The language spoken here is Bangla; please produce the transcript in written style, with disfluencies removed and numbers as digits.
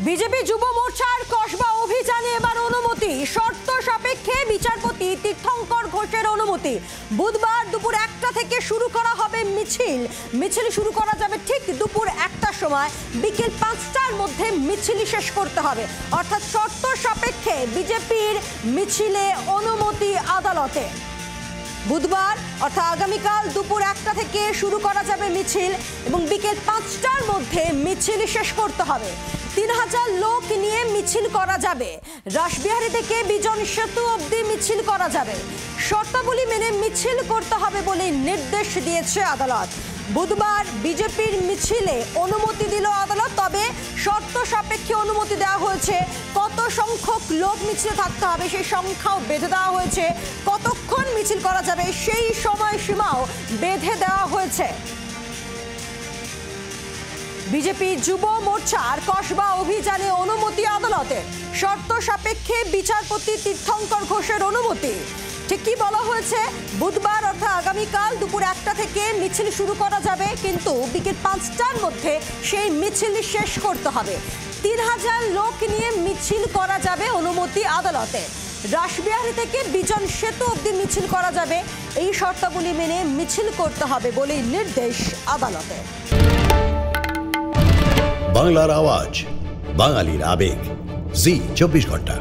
বিজেপি যুব মোর্চার কসবা অভিযানে এবার অনুমতি, শর্ত সাপেক্ষে বিচারপতি তীর্থঙ্কর ঘোষের অনুমতি। বুধবার দুপুর 1টা থেকে শুরু করা হবে মিছিল শুরু করা যাবে ঠিক দুপুর 1টার সময়। বিকেল 5টার মধ্যে মিছিল শেষ করতে হবে, অর্থাৎ শর্ত সাপেক্ষে বিজেপির মিছিলে অনুমতি আদালতে। বুধবার অর্থাৎ আগামীকাল দুপুর 1টা থেকে শুরু করা যাবে মিছিল এবং বিকেল 5টার মধ্যে মিছিল শেষ করতে হবে। 3000 লোক নিয়ে মিছিল করা যাবে। রাসবিহারী থেকে বিজন সেতু অবধি মিছিল করা যাবে। শর্তাবলী মেনে মিছিল করতে হবে বলে নির্দেশ দিয়েছে আদালত। বুধবার বিজেপির মিছিলে অনুমতি দিল আদালত, তবে শর্ত সাপেক্ষে অনুমতি দেওয়া হয়েছে। কত সংখ্যক লোক মিছিলে থাকতে হবে সেই সংখ্যাও বেঁধে দেওয়া হয়েছে। কতক্ষণ মিছিল করা যাবে সেই সময়সীমাও বেঁধে দেওয়া হয়েছে। বিজেপি যুব মোর্চার কসবা অভিযানে অনুমতি আদালতে, শর্ত সাপেক্ষে বিচারপতি তীর্থঙ্কর ঘোষের অনুমতি। ঠিক কি বলা হয়েছে, বুধবার অর্থাৎ আগামীকাল দুপুর 1টা থেকে মিছিল শুরু করা যাবে, কিন্তু বিকেল 5টার মধ্যে সেই মিছিল শেষ করতে হবে। 3000 লোক নিয়ে মিছিল করা যাবে, অনুমতি আদালতে। রাসবিহারী থেকে বিজন সেতু অবধি মিছিল করা যাবে। এই শর্তাবলী মেনে মিছিল করতে হবে বলে নির্দেশ আদালতে। বাংলার আওয়াজ, বাঙালির আবেগ, জি 24 ঘন্টা।